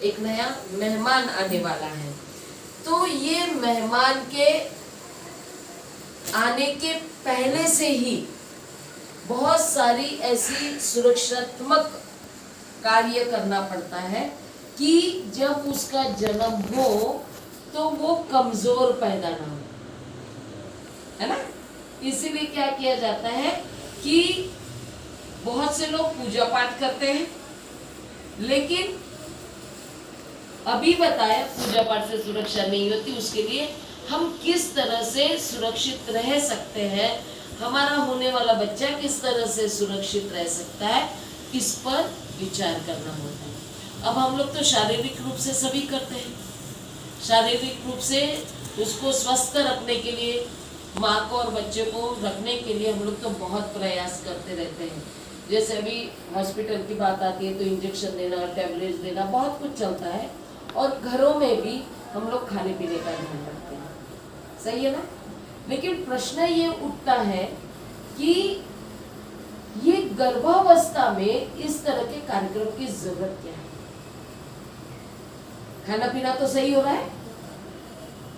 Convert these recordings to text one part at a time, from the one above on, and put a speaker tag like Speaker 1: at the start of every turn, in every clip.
Speaker 1: एक नया मेहमान आने वाला है, तो ये मेहमान के आने के पहले से ही बहुत सारी ऐसी सुरक्षात्मक कार्य करना पड़ता है कि जब उसका जन्म हो तो वो कमजोर पैदा ना हो, है ना। इसीलिए क्या किया जाता है कि बहुत से लोग पूजा पाठ करते हैं, लेकिन अभी बताया पूजा पाठ से सुरक्षा नहीं होती, उसके लिए हम किस तरह से सुरक्षित रह सकते हैं, हमारा होने वाला बच्चा किस तरह से सुरक्षित रह सकता है, इस पर विचार करना होता है। अब हम लोग तो शारीरिक रूप से सभी करते हैं, शारीरिक रूप से उसको स्वस्थ रखने के लिए, माँ को और बच्चे को रखने के लिए हम लोग तो बहुत प्रयास करते रहते हैं। जैसे अभी हॉस्पिटल की बात आती है तो इंजेक्शन देना, टैबलेट्स देना, बहुत कुछ चलता है, और घरों में भी हम लोग खाने पीने का ध्यान रखते हैं, सही है ना। लेकिन प्रश्न ये उठता है कि ये गर्भावस्था में इस तरह के कार्यक्रम की जरूरत क्या है। खाना पीना तो सही हो रहा है,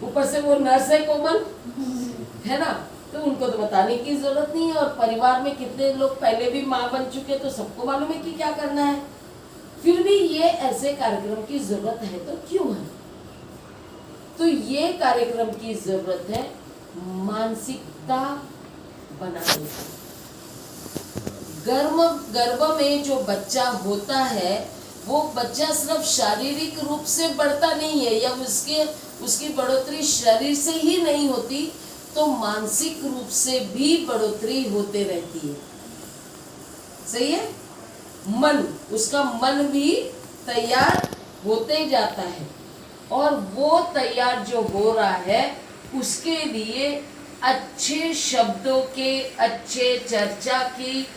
Speaker 1: ऊपर से वो नर्स है कोमल, है ना, तो उनको तो बताने की जरूरत नहीं है, और परिवार में कितने लोग पहले भी माँ बन चुके तो सबको मालूम है कि क्या करना है। फिर भी ये ऐसे कार्यक्रम की जरूरत है तो क्यों है? तो ये कार्यक्रम की जरूरत है मानसिकता बनाने की। गर्भ में जो बच्चा होता है वो बच्चा सिर्फ शारीरिक रूप से बढ़ता नहीं है, या उसकी बढ़ोतरी शरीर से ही नहीं होती, तो मानसिक रूप से भी बढ़ोतरी होते रहती है, सही है। उसका मन भी तैयार होते जाता है, और वो तैयार जो हो रहा है उसके लिए अच्छे शब्दों के, अच्छे चर्चा की,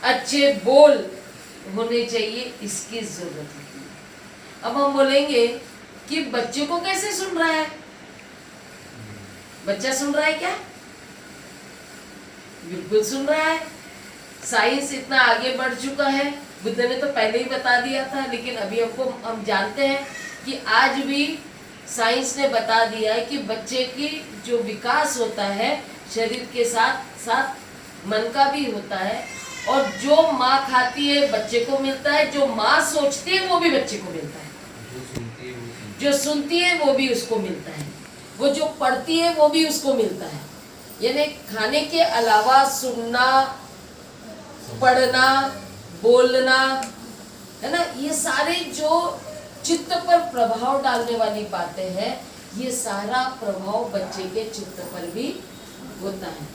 Speaker 1: अच्छे बोल होने चाहिए, इसकी जरूरत है। अब हम बोलेंगे कि बच्चे को कैसे सुन रहा है, बच्चा सुन रहा है क्या? बिल्कुल सुन रहा है। साइंस इतना आगे बढ़ चुका है, बुद्ध ने तो पहले ही बता दिया था, लेकिन अभी हम जानते हैं कि आज भी साइंस ने बता दिया है कि बच्चे की जो विकास होता है शरीर के साथ साथ मन का भी होता है, और जो माँ खाती है बच्चे को मिलता है, जो माँ सोचती है वो भी बच्चे को मिलता है, जो सुनती है वो भी उसको मिलता है, वो जो पढ़ती है वो भी उसको मिलता है। यानी खाने के अलावा सुनना, पढ़ना, बोलना, है ना, ये सारे जो चित्त पर प्रभाव डालने वाली बातें हैं, ये सारा प्रभाव बच्चे के चित्त पर भी होता है।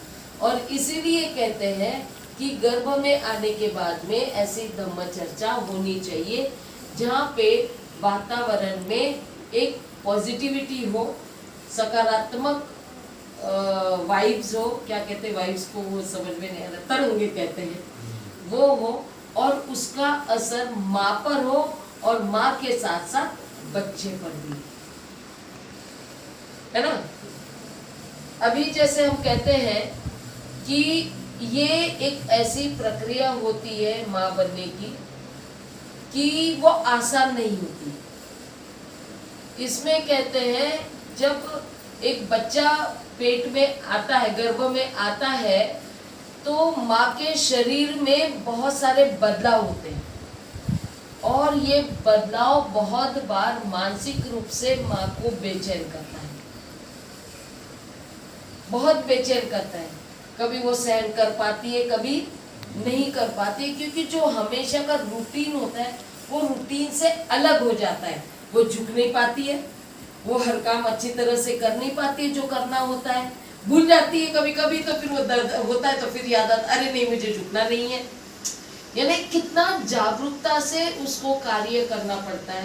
Speaker 1: और इसीलिए कहते हैं कि गर्भ में आने के बाद में ऐसी धम्म चर्चा होनी चाहिए जहाँ पे वातावरण में एक पॉजिटिविटी हो, सकारात्मक वाइब्स हो, क्या कहते हैं वाइब्स को, वो समझ में नहीं आ रहा, तरंगे कहते हैं, वो हो, और उसका असर माँ पर हो और माँ के साथ साथ बच्चे पर भी, है ना। अभी जैसे हम कहते हैं कि ये एक ऐसी प्रक्रिया होती है माँ बनने की कि वो आसान नहीं होती। इसमें कहते हैं जब एक बच्चा पेट में आता है, गर्भ में आता है, तो माँ के शरीर में बहुत सारे बदलाव होते हैं, और ये बदलाव बहुत बार मानसिक रूप से माँ को बेचैन करता है, बहुत बेचैन करता है। कभी वो सहन कर पाती है, कभी नहीं कर पाती है, क्योंकि जो हमेशा का रूटीन होता है वो रूटीन से अलग हो जाता है। वो झुक नहीं पाती है, वो हर काम अच्छी तरह से कर नहीं पाती है, जो करना होता है भूल जाती है कभी कभी, तो फिर वो दर्द होता है तो फिर याद आता, अरे नहीं मुझे झुकना नहीं है। यानी कितना जागरूकता से उसको कार्य करना पड़ता है।